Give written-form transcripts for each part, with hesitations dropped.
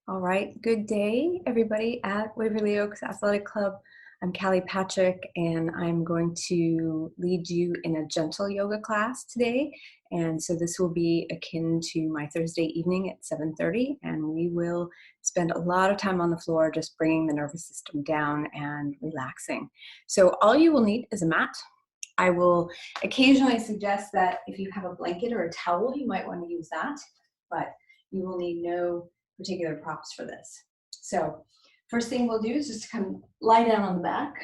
All right, good day, everybody at Waverly Oaks Athletic Club. I'm Callie Patrick, and I'm going to lead you in a gentle yoga class today. And so this will be akin to my Thursday evening at 7:30, and we will spend a lot of time on the floor just bringing the nervous system down and relaxing. So all you will need is a mat. I will occasionally suggest that if you have a blanket or a towel, you might want to use that, but you will need no particular props for this. So first thing we'll do is just come lie down on the back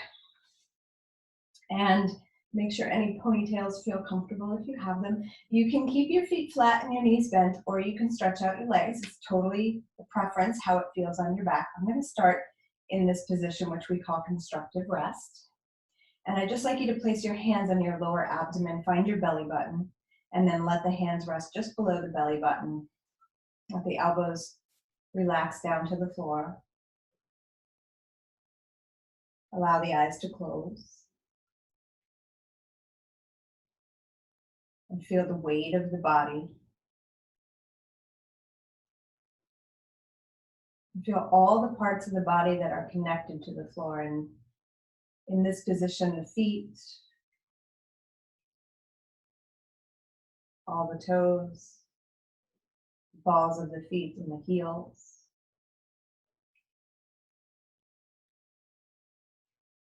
and make sure any ponytails feel comfortable if you have them. You can keep your feet flat and your knees bent, or you can stretch out your legs. It's totally the preference, how it feels on your back. I'm going to start in this position, which we call constructive rest. And I'd just like you to place your hands on your lower abdomen, find your belly button, and then let the hands rest just below the belly button. Let the elbows relax down to the floor. Allow the eyes to close. And feel the weight of the body. And feel all the parts of the body that are connected to the floor. And in this position, the feet, all the toes, balls of the feet and the heels.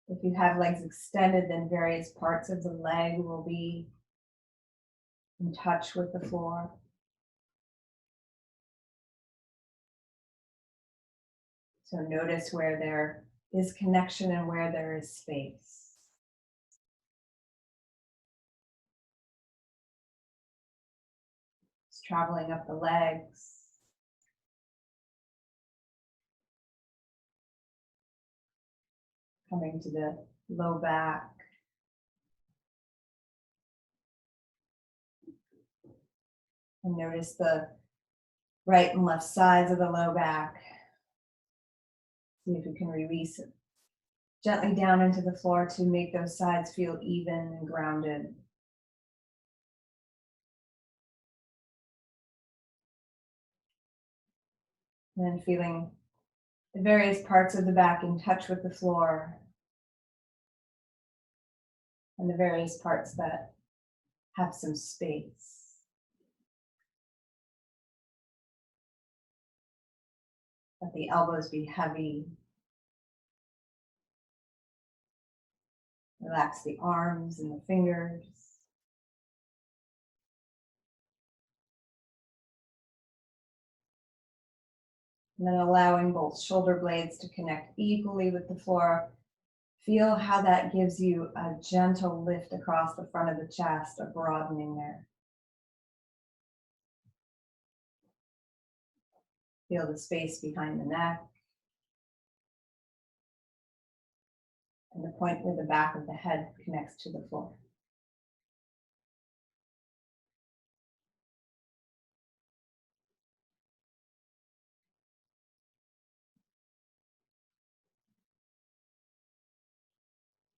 If you have legs extended, then various parts of the leg will be in touch with the floor. So notice where there is connection and where there is space. It's traveling up the legs. Coming to the low back. And notice the right and left sides of the low back. See if you can release it gently down into the floor to make those sides feel even and grounded. And then feeling the various parts of the back in touch with the floor. And the various parts that have some space. Let the elbows be heavy. Relax the arms and the fingers. And then allowing both shoulder blades to connect equally with the floor. Feel how that gives you a gentle lift across the front of the chest, a broadening there. Feel the space behind the neck. And the point where the back of the head connects to the floor.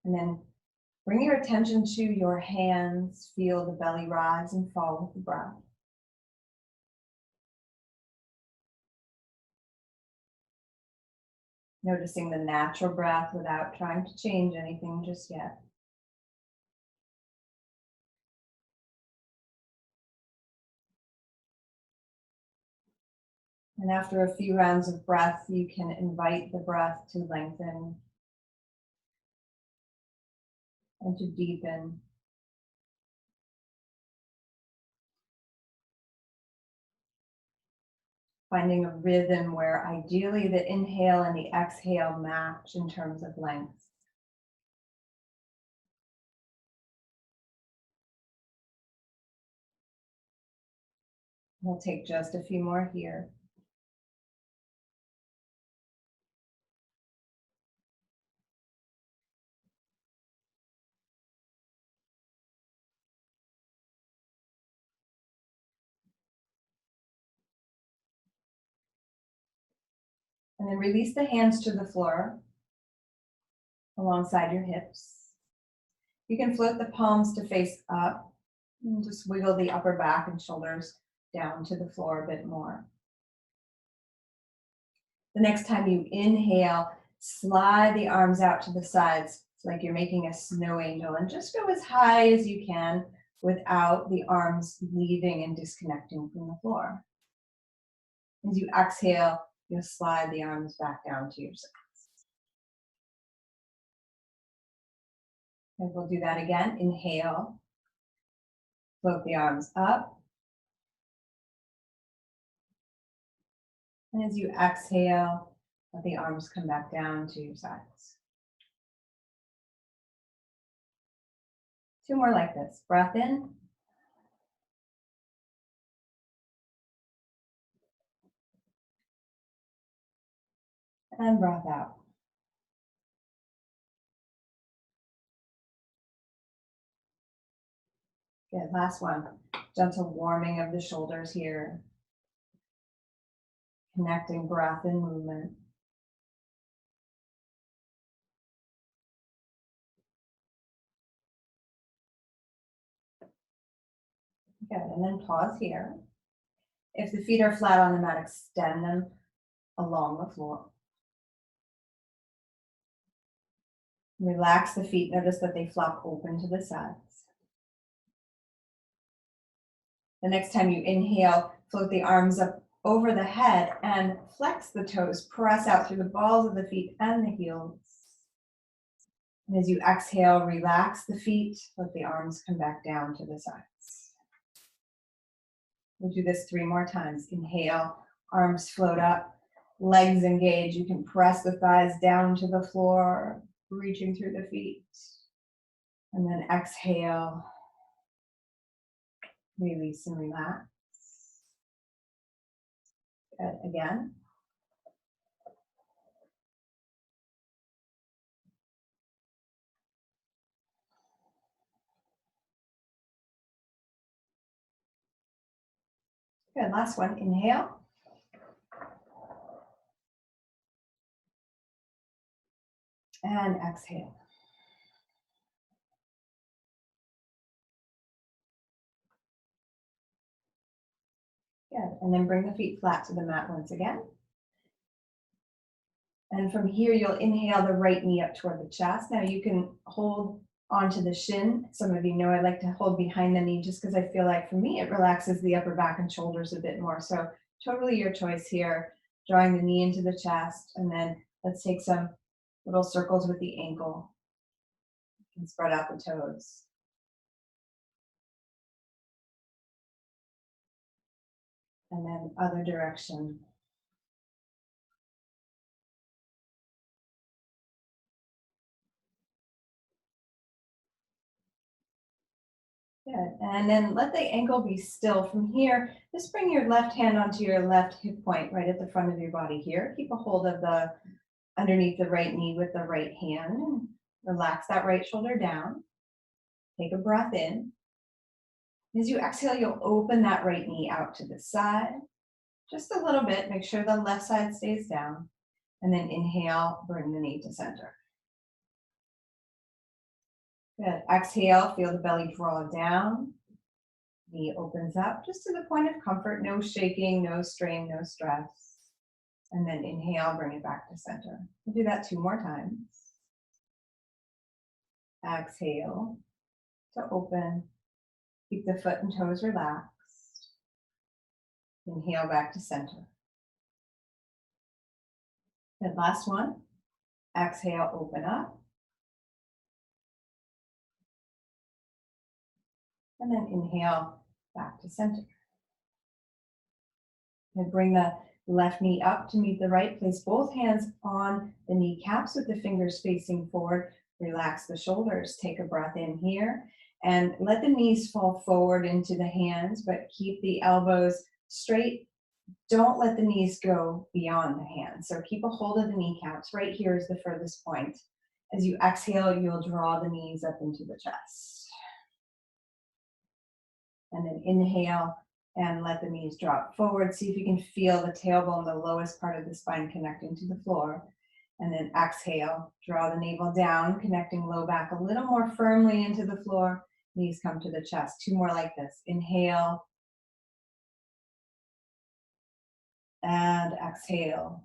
And then bring your attention to your hands. Feel the belly rise and fall with the breath. Noticing the natural breath without trying to change anything just yet. And after a few rounds of breath, you can invite the breath to lengthen and to deepen. Finding a rhythm where ideally the inhale and the exhale match in terms of length. We'll take just a few more here. And then release the hands to the floor alongside your hips. You can float the palms to face up and just wiggle the upper back and shoulders down to the floor a bit more. The next time you inhale, slide the arms out to the sides. It's like you're making a snow angel, and just go as high as you can without the arms leaving and disconnecting from the floor. As you exhale, you'll slide the arms back down to your sides. And we'll do that again. Inhale, float the arms up. And as you exhale, let the arms come back down to your sides. Two more like this. Breath in. And breath out. Good, last one. Gentle warming of the shoulders here. Connecting breath and movement. Good, and then pause here. If the feet are flat on the mat, extend them along the floor. Relax the feet, notice that they flop open to the sides. The next time you inhale, float the arms up over the head and flex the toes, press out through the balls of the feet and the heels. And as you exhale, relax the feet, let the arms come back down to the sides. We'll do this 3 more times. Inhale, arms float up, legs engage. You can press the thighs down to the floor, reaching through the feet. And then exhale, release and relax. Good, again. Good, last one, inhale. And exhale. Good, and then bring the feet flat to the mat once again. And from here, you'll inhale the right knee up toward the chest. Now you can hold onto the shin. Some of you know I like to hold behind the knee just because I feel like for me, it relaxes the upper back and shoulders a bit more. So totally your choice here, drawing the knee into the chest. And then let's take some little circles with the ankle and spread out the toes. And then other direction. Good, and then let the ankle be still. From here, just bring your left hand onto your left hip point right at the front of your body here. Keep a hold of the underneath the right knee with the right hand. Relax that right shoulder down. Take a breath in. As you exhale, you'll open that right knee out to the side. Just a little bit, make sure the left side stays down. And then inhale, bring the knee to center. Good, exhale, feel the belly draw down. Knee opens up just to the point of comfort, no shaking, no strain, no stress. And then inhale, bring it back to center. We'll do that 2 more times. Exhale to open. Keep the foot and toes relaxed. Inhale back to center. Good, last one. Exhale, open up. And then inhale back to center. And bring the left knee up to meet the right. Place both hands on the kneecaps with the fingers facing forward. Relax the shoulders. Take a breath in here. And let the knees fall forward into the hands, but keep the elbows straight. Don't let the knees go beyond the hands. So keep a hold of the kneecaps. Right here is the furthest point. As you exhale, you'll draw the knees up into the chest. And then inhale and let the knees drop forward. See if you can feel the tailbone, the lowest part of the spine, connecting to the floor. And then exhale, draw the navel down, connecting low back a little more firmly into the floor. Knees come to the chest. 2 more like this. Inhale. And exhale.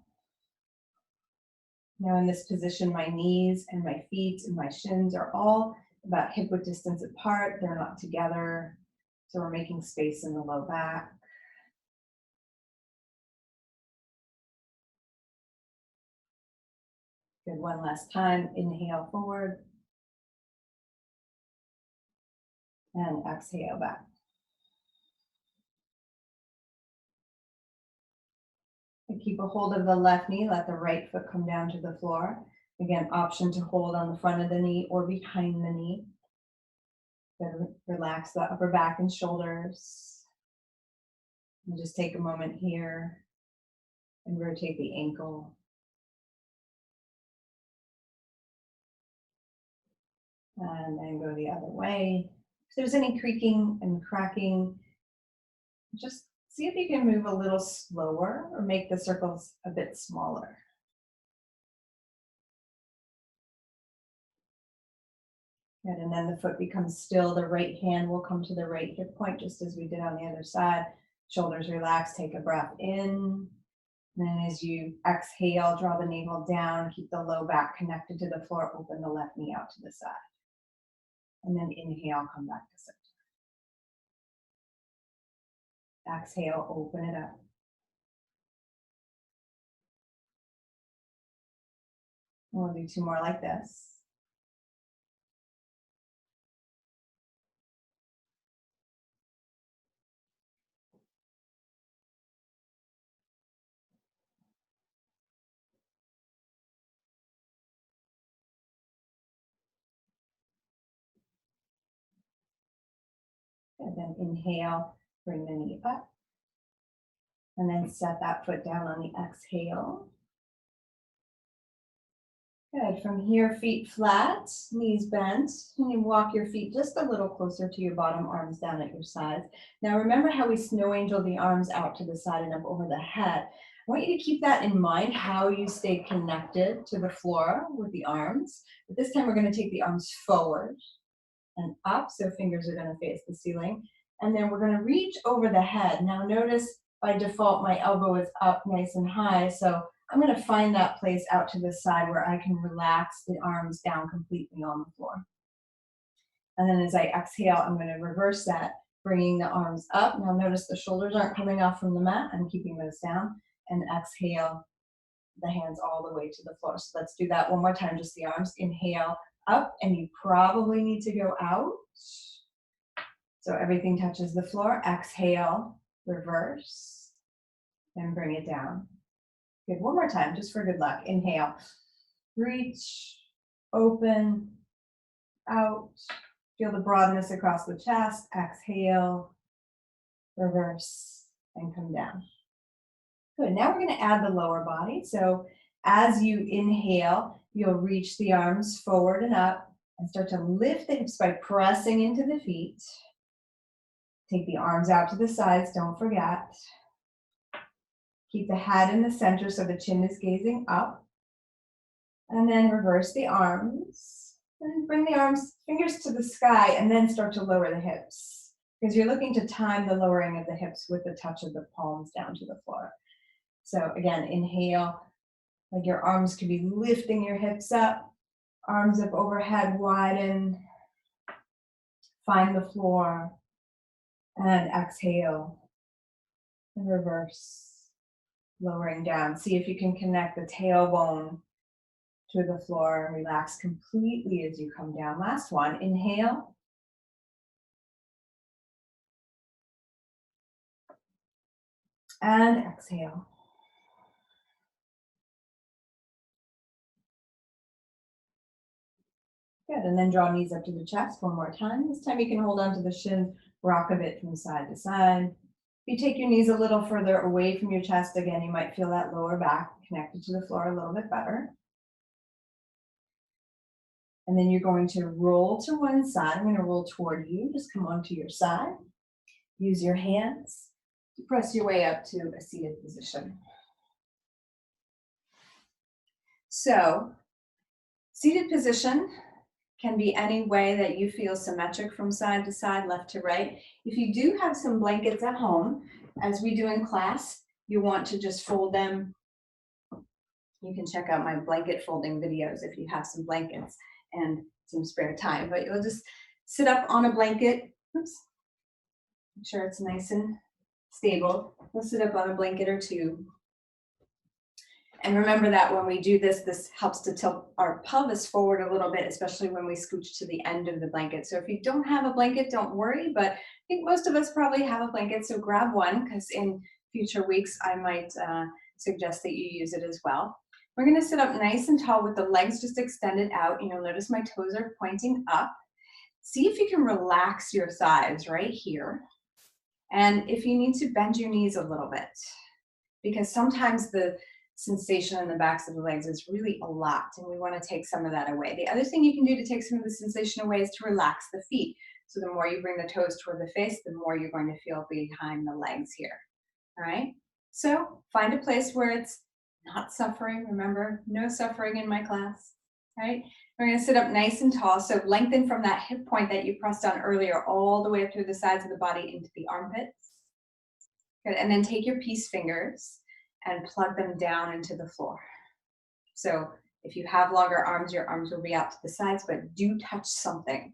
Now in this position, my knees and my feet and my shins are all about hip width distance apart. They're not together. So we're making space in the low back. Good, one last time. Inhale forward. And exhale back. And keep a hold of the left knee. Let the right foot come down to the floor. Again, option to hold on the front of the knee or behind the knee. Then relax the upper back and shoulders. And just take a moment here and rotate the ankle. And then go the other way. If there's any creaking and cracking, just see if you can move a little slower or make the circles a bit smaller. Good, and then the foot becomes still. The right hand will come to the right hip point, just as we did on the other side. Shoulders relax, take a breath in. And then as you exhale, draw the navel down, keep the low back connected to the floor, open the left knee out to the side. And then inhale, come back to center. Exhale, open it up. We'll do two more like this. And then inhale, bring the knee up. And then set that foot down on the exhale. Good, from here, feet flat, knees bent, and you walk your feet just a little closer to your bottom, arms down at your sides. Now remember how we snow angel the arms out to the side and up over the head. I want you to keep that in mind, how you stay connected to the floor with the arms. But this time we're gonna take the arms forward and up, so fingers are gonna face the ceiling. And then we're gonna reach over the head. Now notice by default, my elbow is up nice and high, so I'm going to find that place out to the side where I can relax the arms down completely on the floor. And then as I exhale, I'm going to reverse that, bringing the arms up. Now notice the shoulders aren't coming off from the mat. I'm keeping those down. And exhale, the hands all the way to the floor. So let's do that one more time, just the arms. Inhale, up, and you probably need to go out. So everything touches the floor. Exhale, reverse, and bring it down. Good, one more time, just for good luck. Inhale, reach, open, out. Feel the broadness across the chest. Exhale, reverse, and come down. Good, now we're gonna add the lower body. So as you inhale, you'll reach the arms forward and up and start to lift the hips by pressing into the feet. Take the arms out to the sides, don't forget. Keep the head in the center so the chin is gazing up. And then reverse the arms. And bring the arms, fingers to the sky, and then start to lower the hips. Because you're looking to time the lowering of the hips with the touch of the palms down to the floor. So again, inhale, like your arms could be lifting your hips up. Arms up overhead, widen. Find the floor. And exhale. And reverse. Lowering down. See if you can connect the tailbone to the floor and relax completely as you come down. Last one, inhale. And exhale. Good, and then draw knees up to the chest one more time. This time you can hold on to the shin, rock a bit from side to side. If you take your knees a little further away from your chest, again, you might feel that lower back connected to the floor a little bit better. And then you're going to roll to one side. I'm going to roll toward you. Just come onto your side. Use your hands to press your way up to a seated position. So, seated position can be any way that you feel symmetric from side to side, left to right. If you do have some blankets at home, as we do in class, you want to just fold them You can check out my blanket folding videos if you have some blankets and some spare time. But you'll just sit up on a blanket. Oops. Make sure it's nice and stable. We'll sit up on a blanket or two. And remember that when we do this, this helps to tilt our pelvis forward a little bit, especially when we scooch to the end of the blanket. So if you don't have a blanket, don't worry, but I think most of us probably have a blanket, so grab one, because in future weeks, I might suggest that you use it as well. We're gonna sit up nice and tall with the legs just extended out, and you'll notice my toes are pointing up. See if you can relax your thighs right here. And if you need to, bend your knees a little bit, because sometimes the sensation in the backs of the legs is really a lot, and we want to take some of that away. The other thing you can do to take some of the sensation away is to relax the feet. So the more you bring the toes toward the face, the more you're going to feel behind the legs here. All right? So find a place where it's not suffering. Remember, no suffering in my class. All right? We're going to sit up nice and tall. So lengthen from that hip point that you pressed on earlier all the way up through the sides of the body into the armpits. Good. And then take your peace fingers and plug them down into the floor. So if you have longer arms, your arms will be out to the sides, but do touch something.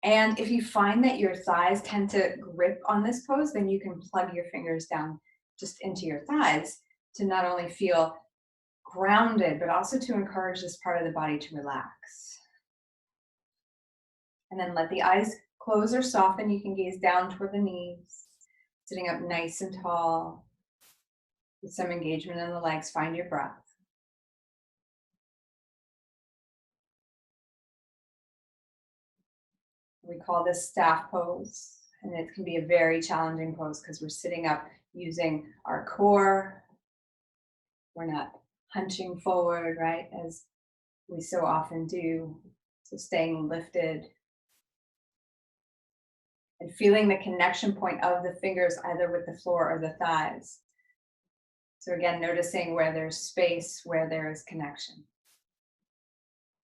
And if you find that your thighs tend to grip on this pose, then you can plug your fingers down just into your thighs to not only feel grounded, but also to encourage this part of the body to relax. And then let the eyes close or soften. You can gaze down toward the knees, sitting up nice and tall. With some engagement in the legs, find your breath. We call this staff pose, and it can be a very challenging pose because we're sitting up using our core. We're not hunching forward, right, as we so often do. So staying lifted and feeling the connection point of the fingers either with the floor or the thighs. So again, noticing where there's space, where there is connection.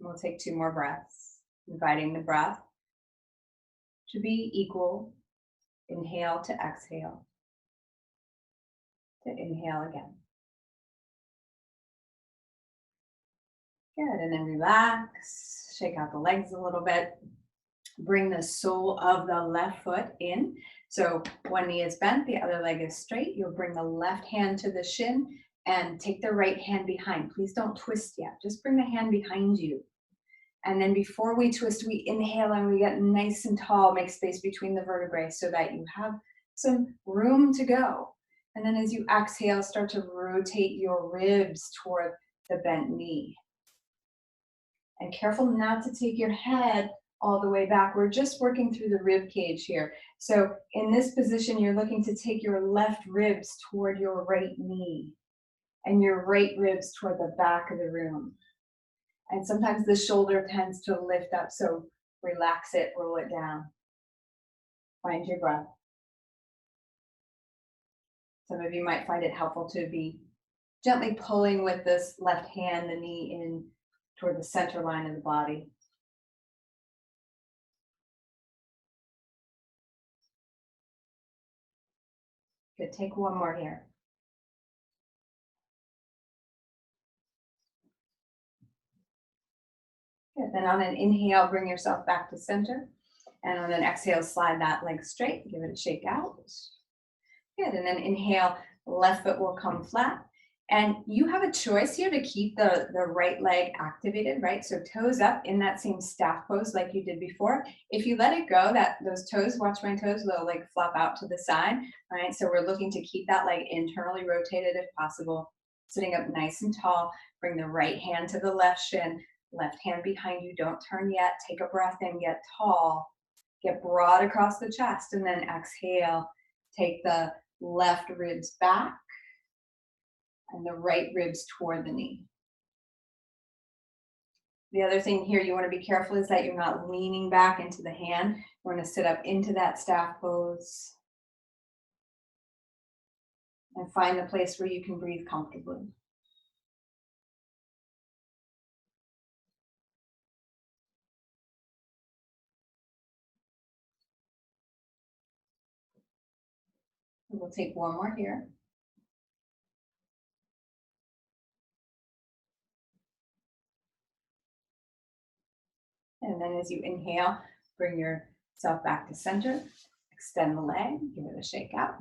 We'll take 2 more breaths, inviting the breath to be equal. Inhale to exhale. To inhale again. Good, and then relax. Shake out the legs a little bit. Bring the sole of the left foot in. So one knee is bent, the other leg is straight. You'll bring the left hand to the shin and take the right hand behind. Please don't twist yet. Just bring the hand behind you. And then before we twist, we inhale and we get nice and tall. Make space between the vertebrae so that you have some room to go. And then as you exhale, start to rotate your ribs toward the bent knee. And careful not to take your head all the way back. We're just working through the rib cage here. So in this position, you're looking to take your left ribs toward your right knee and your right ribs toward the back of the room. And sometimes the shoulder tends to lift up, so relax it, roll it down. Find your breath. Some of you might find it helpful to be gently pulling with this left hand, the knee in toward the center line of the body. Good, take 1 more here. Good, then on an inhale, bring yourself back to center. And on an exhale, slide that leg straight, give it a shake out. Good, and then inhale, left foot will come flat. And you have a choice here to keep the right leg activated, right? So toes up in that same staff pose like you did before. If you let it go, those toes, watch my toes, they'll like flop out to the side, right? So we're looking to keep that leg internally rotated if possible. Sitting up nice and tall, bring the right hand to the left shin, left hand behind you, don't turn yet. Take a breath in, get tall, get broad across the chest, and then exhale. Take the left ribs back and the right ribs toward the knee. The other thing here you want to be careful is that you're not leaning back into the hand. You want to sit up into that staff pose and find the place where you can breathe comfortably. We'll take 1 more here. And then as you inhale, bring yourself back to center. Extend the leg, give it a shake out.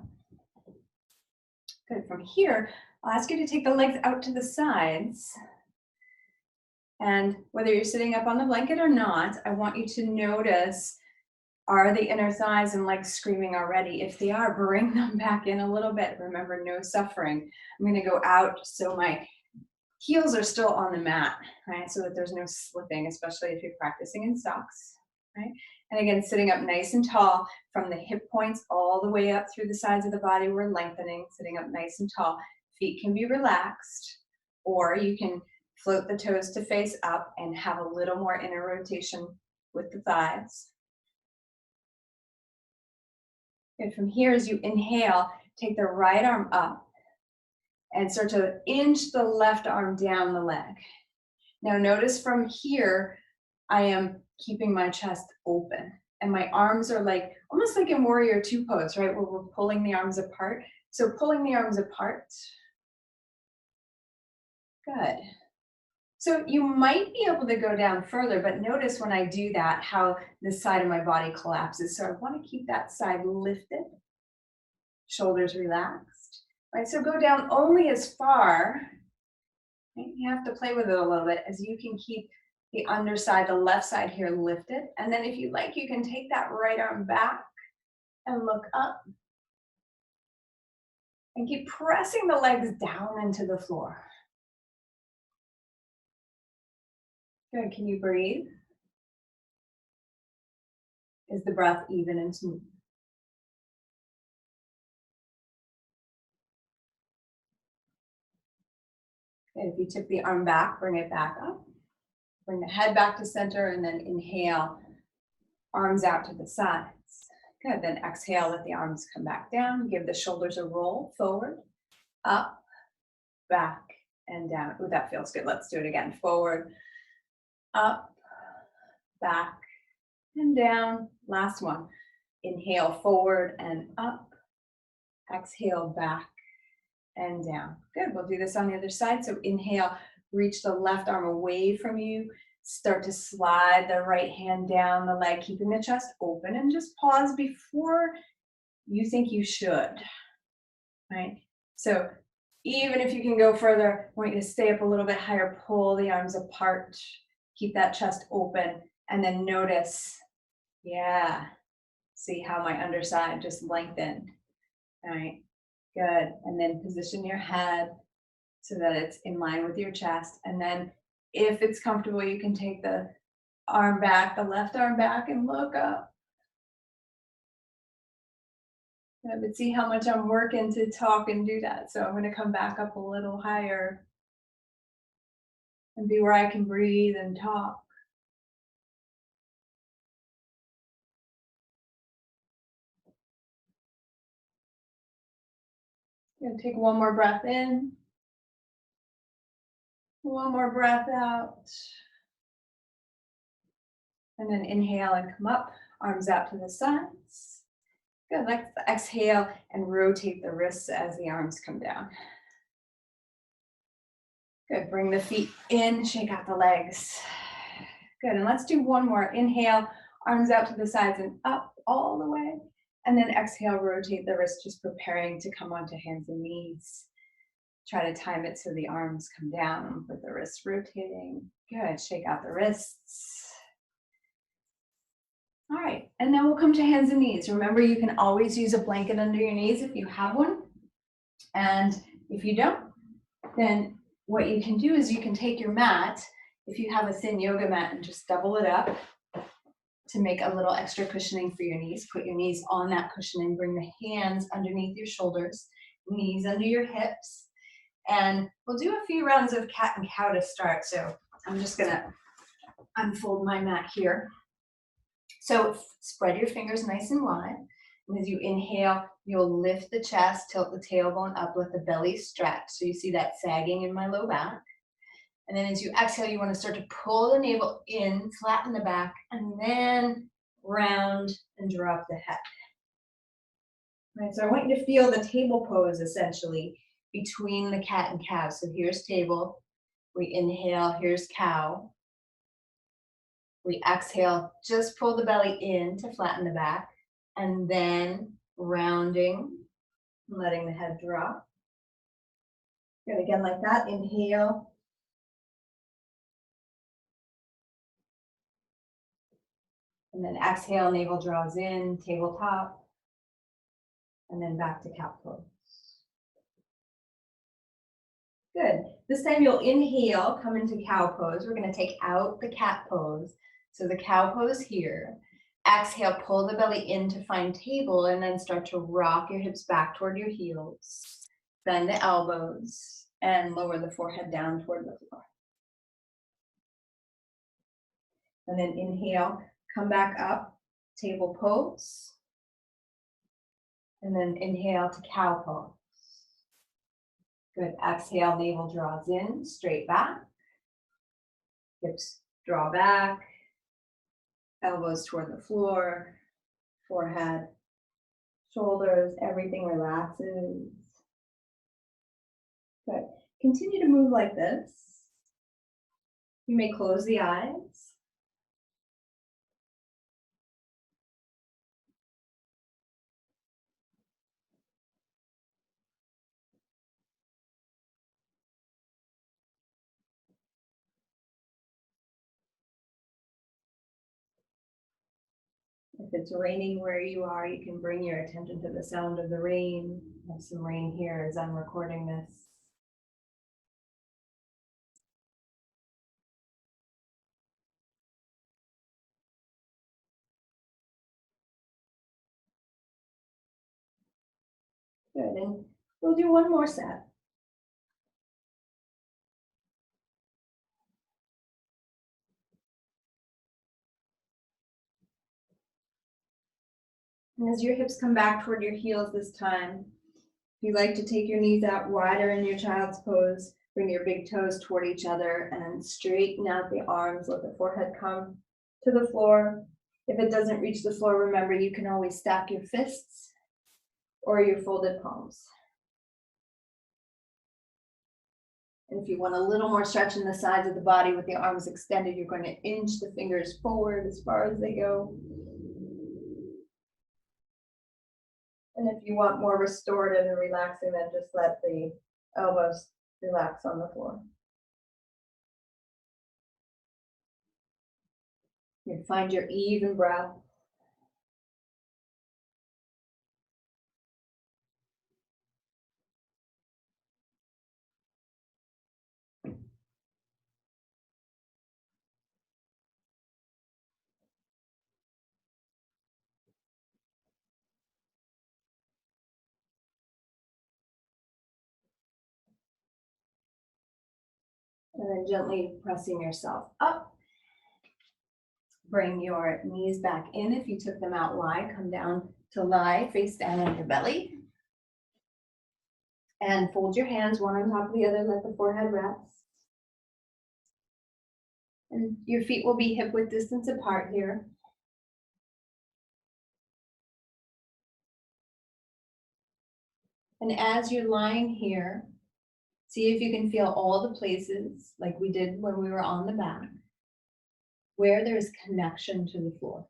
Good. From here, I'll ask you to take the legs out to the sides. And whether you're sitting up on the blanket or not, I want you to notice, are the inner thighs and legs screaming already? If they are, bring them back in a little bit. Remember, no suffering. I'm going to go out so my heels are still on the mat, right? So that there's no slipping, especially if you're practicing in socks, right? And again, sitting up nice and tall from the hip points all the way up through the sides of the body. We're lengthening, sitting up nice and tall. Feet can be relaxed, or you can float the toes to face up and have a little more inner rotation with the thighs. And from here, as you inhale, take the right arm up and start to inch the left arm down the leg. Now notice from here, I am keeping my chest open and my arms are like, almost like in warrior two pose, right? Where we're pulling the arms apart. So pulling the arms apart. Good. So you might be able to go down further, but notice when I do that, how this side of my body collapses. So I want to keep that side lifted, shoulders relaxed, right? So go down only as far, right? You have to play with it a little bit as you can keep the underside, the left side here lifted. And then if you like, you can take that right arm back and look up. And keep pressing the legs down into the floor. Good, can you breathe? Is the breath even and smooth? Good, if you took the arm back, bring it back up. Bring the head back to center and then inhale, arms out to the sides. Good, then exhale, let the arms come back down. Give the shoulders a roll forward, up, back, and down. Ooh, that feels good. Let's do it again. Forward, up, back, and down. Last one. Inhale forward and up. Exhale back and down. Good. We'll do this on the other side. So inhale, reach the left arm away from you. Start to slide the right hand down the leg, keeping the chest open, and just pause before you think you should, right? So even if you can go further, I want you to stay up a little bit higher, pull the arms apart, keep that chest open, and then notice, yeah, see how my underside just lengthened, all right? Good, and then position your head so that it's in line with your chest, and then if it's comfortable, you can take the arm back, the left arm back, and look up. Yeah, but see how much I'm working to talk and do that. So I'm going to come back up a little higher and be where I can breathe and talk. Going to take one more breath in. One more breath out. And then inhale and come up, arms out to the sides. Good, let's exhale and rotate the wrists as the arms come down. Good, bring the feet in, shake out the legs. Good, and let's do one more. Inhale, arms out to the sides and up all the way. And then exhale, rotate the wrists, just preparing to come onto hands and knees. Try to time it so the arms come down with the wrists rotating. Good, shake out the wrists. All right, and then we'll come to hands and knees. Remember, you can always use a blanket under your knees if you have one. And if you don't, then what you can do is you can take your mat, if you have a thin yoga mat, and just double it up to make a little extra cushioning for your knees. Put your knees on that cushioning, bring the hands underneath your shoulders, knees under your hips. And we'll do a few rounds of cat and cow to start. So I'm just gonna unfold my mat here. So spread your fingers nice and wide. And as you inhale, you'll lift the chest, tilt the tailbone up, let the belly stretch. So you see that sagging in my low back. And then as you exhale, you want to start to pull the navel in, flatten the back, and then round and drop the head. Right, so I want you to feel the table pose essentially between the cat and cow. So here's table, we inhale, here's cow. We exhale, just pull the belly in to flatten the back, and then rounding, letting the head drop. Good, again like that, inhale. And then exhale, navel draws in, tabletop, and then back to cat pose. Good. This time you'll inhale, come into cow pose. We're going to take out the cat pose. So the cow pose here. Exhale, pull the belly in to find table, and then start to rock your hips back toward your heels. Bend the elbows and lower the forehead down toward the floor. And then inhale, come back up, table pose. And then inhale to cow pose. Good. Exhale, navel draws in, straight back. Hips draw back. Elbows toward the floor. Forehead, shoulders, everything relaxes. Good. Continue to move like this. You may close the eyes. If it's raining where you are, you can bring your attention to the sound of the rain. There's some rain here as I'm recording this. Good, and we'll do one more set. And as your hips come back toward your heels this time, if you like to take your knees out wider in your child's pose, bring your big toes toward each other and straighten out the arms, let the forehead come to the floor. If it doesn't reach the floor, remember you can always stack your fists or your folded palms. And if you want a little more stretch in the sides of the body with the arms extended, you're going to inch the fingers forward as far as they go. And if you want more restorative and relaxing, then just let the elbows relax on the floor. You find your even breath. And then gently pressing yourself up. Bring your knees back in. If you took them out, lie. Come down to lie, face down on your belly. And fold your hands one on top of the other. Let the forehead rest. And your feet will be hip width distance apart here. And as you're lying here, see if you can feel all the places, like we did when we were on the back, where there is connection to the floor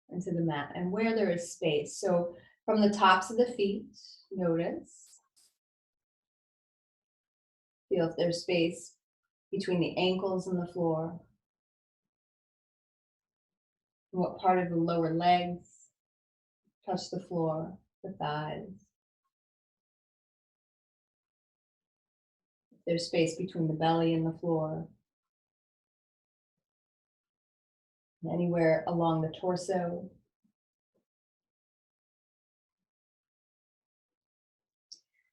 and to the mat, and where there is space. So from the tops of the feet, notice. Feel if there's space between the ankles and the floor. And what part of the lower legs touch the floor, the thighs. If there's space between the belly and the floor. And anywhere along the torso.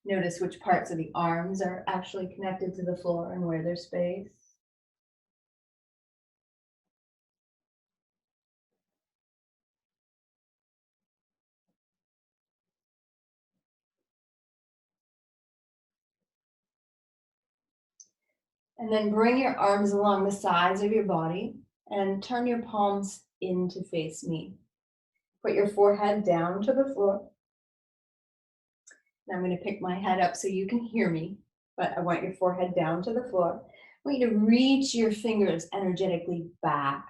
Notice which parts of the arms are actually connected to the floor and where there's space. And then bring your arms along the sides of your body and turn your palms in to face me. Put your forehead down to the floor. And I'm going to pick my head up so you can hear me, but I want your forehead down to the floor. I want you to reach your fingers energetically back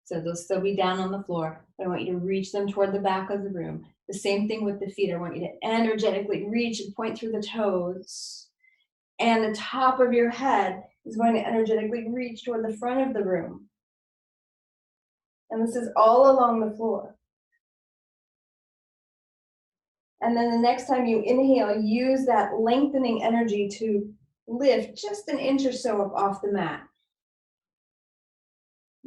So they'll still be down on the floor, but I want you to reach them toward the back of the room. The same thing with the feet. I want you to energetically reach and point through the toes. And the top of your head is going to energetically reach toward the front of the room. And this is all along the floor. And then the next time you inhale, use that lengthening energy to lift just an inch or so up off the mat.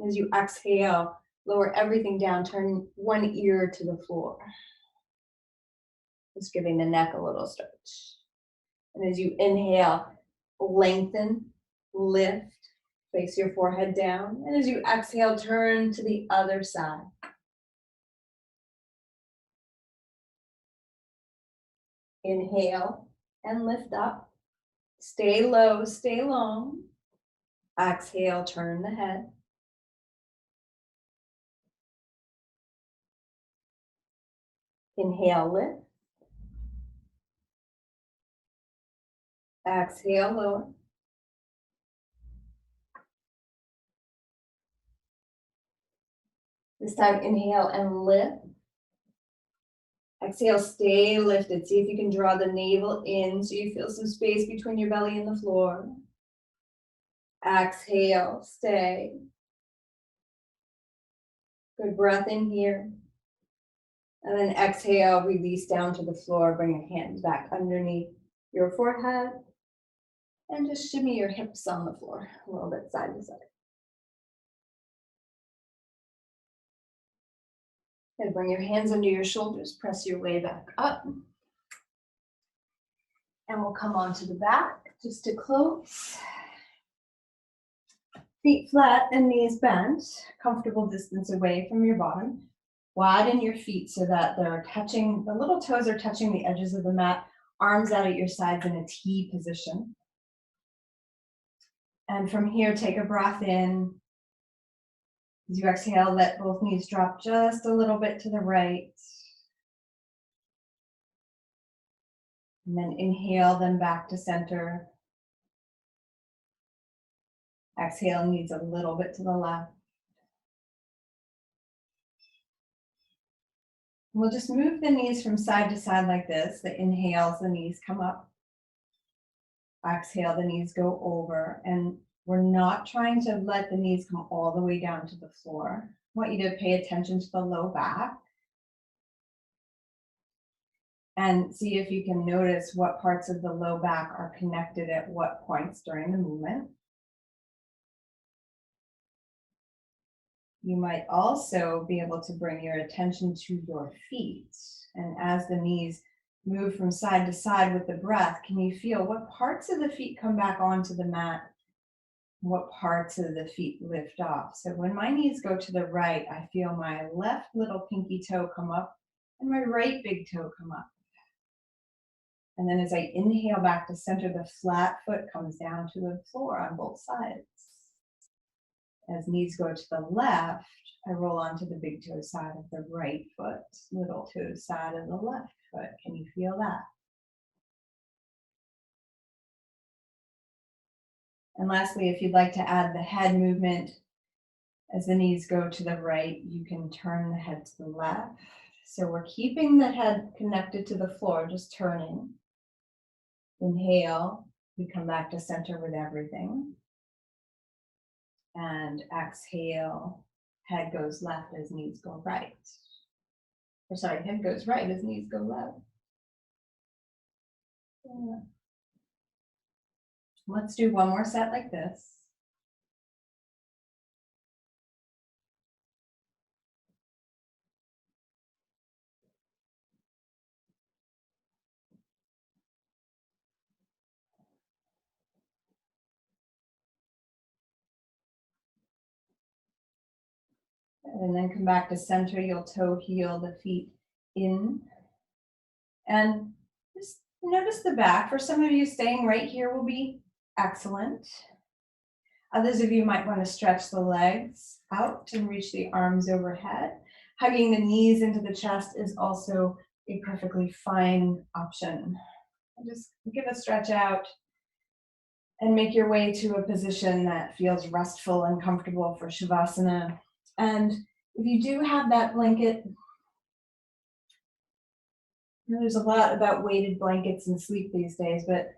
As you exhale, lower everything down, turn one ear to the floor. Just giving the neck a little stretch. And as you inhale, lengthen, lift, face your forehead down. And as you exhale, turn to the other side. Inhale and lift up. Stay low, stay long. Exhale, turn the head. Inhale, lift. Exhale, lower. This time, inhale and lift. Exhale, stay lifted. See if you can draw the navel in so you feel some space between your belly and the floor. Exhale, stay. Good breath in here. And then exhale, release down to the floor. Bring your hands back underneath your forehead. And just shimmy your hips on the floor a little bit side to side. And bring your hands under your shoulders. Press your way back up. And we'll come onto the back just to close. Feet flat and knees bent. Comfortable distance away from your bottom. Widen your feet so that they're touching, the little toes are touching the edges of the mat. Arms out at your sides in a T position. And from here, take a breath in. As you exhale, let both knees drop just a little bit to the right. And then inhale them back to center. Exhale, knees a little bit to the left. We'll just move the knees from side to side like this. The inhales, the knees come up. Exhale, the knees go over. And we're not trying to let the knees come all the way down to the floor. I want you to pay attention to the low back. And see if you can notice what parts of the low back are connected at what points during the movement. You might also be able to bring your attention to your feet. And as the knees move from side to side with the breath, can you feel what parts of the feet come back onto the mat? What parts of the feet lift off? So when my knees go to the right, I feel my left little pinky toe come up and my right big toe come up. And then as I inhale back to center, the flat foot comes down to the floor on both sides. As knees go to the left, I roll onto the big toe side of the right foot, little toe side of the left foot. Can you feel that? And lastly, if you'd like to add the head movement, as the knees go to the right, you can turn the head to the left. So we're keeping the head connected to the floor, just turning. Inhale, we come back to center with everything. And exhale, head goes left as knees go right. Or sorry, head goes right as knees go left. Yeah. Let's do one more set like this. And then come back to center. You'll toe heel the feet in. And just notice the back. For some of you, staying right here will be excellent. Others of you might want to stretch the legs out and reach the arms overhead. Hugging the knees into the chest is also a perfectly fine option. Just give a stretch out and make your way to a position that feels restful and comfortable for Shavasana. And if you do have that blanket, there's a lot about weighted blankets and sleep these days, but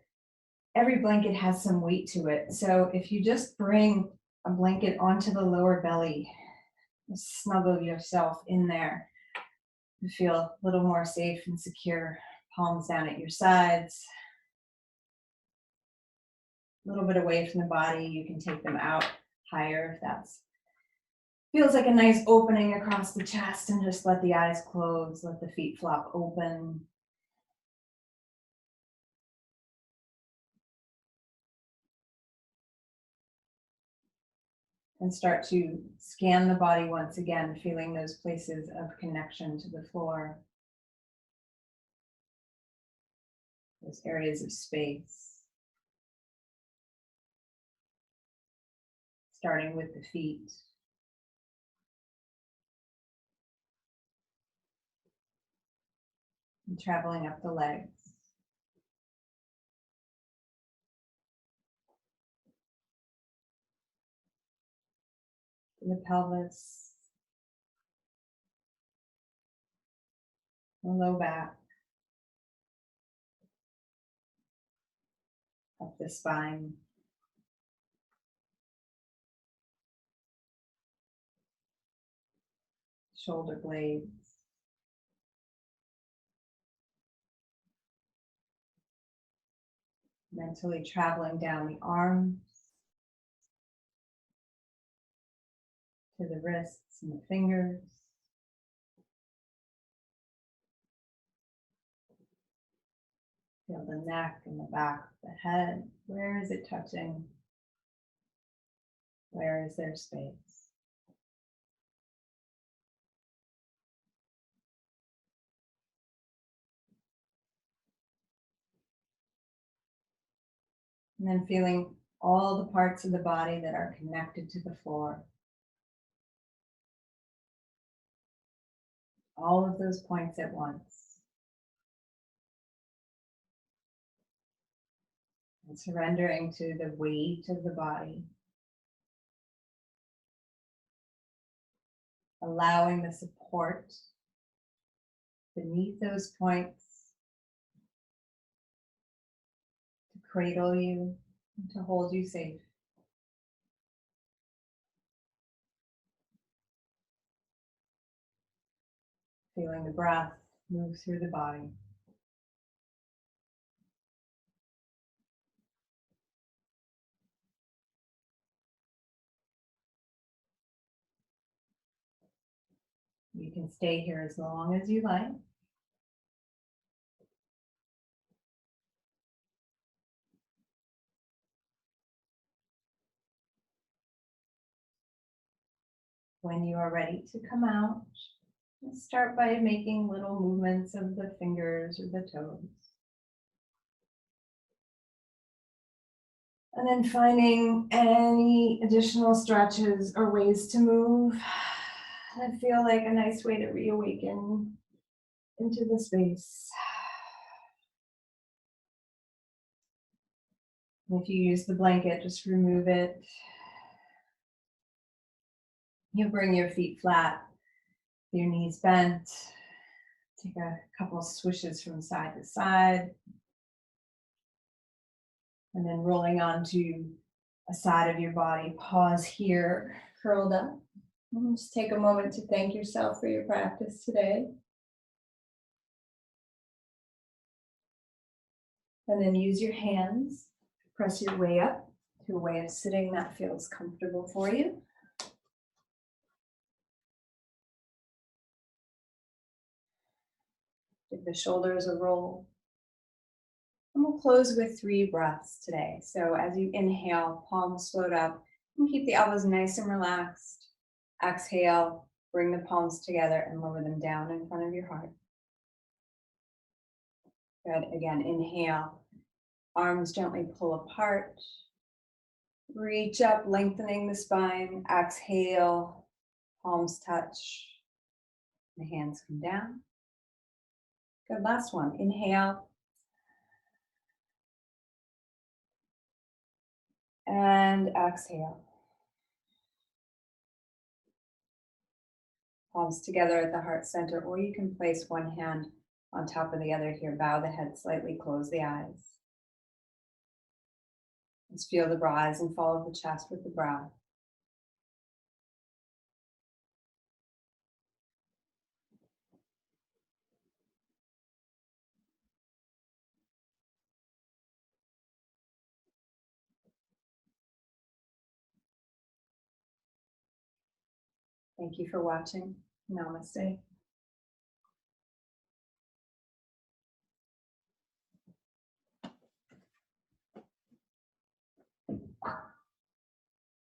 every blanket has some weight to it. So if you just bring a blanket onto the lower belly, snuggle yourself in there, you feel a little more safe and secure. Palms down at your sides, a little bit away from the body. You can take them out higher if that's feels like a nice opening across the chest, and just let the eyes close, let the feet flop open. And start to scan the body once again, feeling those places of connection to the floor, those areas of space. Starting with the feet. And traveling up the legs. The pelvis. The low back. Up the spine. Shoulder blades. Mentally traveling down the arms to the wrists and the fingers. Feel the neck and the back of the head. Where is it touching? Where is there space? And then feeling all the parts of the body that are connected to the floor. All of those points at once. And surrendering to the weight of the body. Allowing the support beneath those points to cradle you and to hold you safe. Feeling the breath move through the body. You can stay here as long as you like. When you are ready to come out, just start by making little movements of the fingers or the toes. And then finding any additional stretches or ways to move that feel like a nice way to reawaken into the space. And if you use the blanket, just remove it. You bring your feet flat, your knees bent. Take a couple of swishes from side to side. And then rolling onto a side of your body, pause here, curled up. And just take a moment to thank yourself for your practice today. And then use your hands, press your way up to a way of sitting that feels comfortable for you. Give the shoulders a roll. And we'll close with 3 breaths today. So as you inhale, palms float up, and keep the elbows nice and relaxed. Exhale, bring the palms together and lower them down in front of your heart. Good. Again, inhale, arms gently pull apart. Reach up, lengthening the spine. Exhale, palms touch. The hands come down. Good. Last one. Inhale. And exhale. Palms together at the heart center, or you can place one hand on top of the other here. Bow the head slightly, close the eyes. Just feel the rise and fall of the chest with the breath. Thank you for watching. Namaste.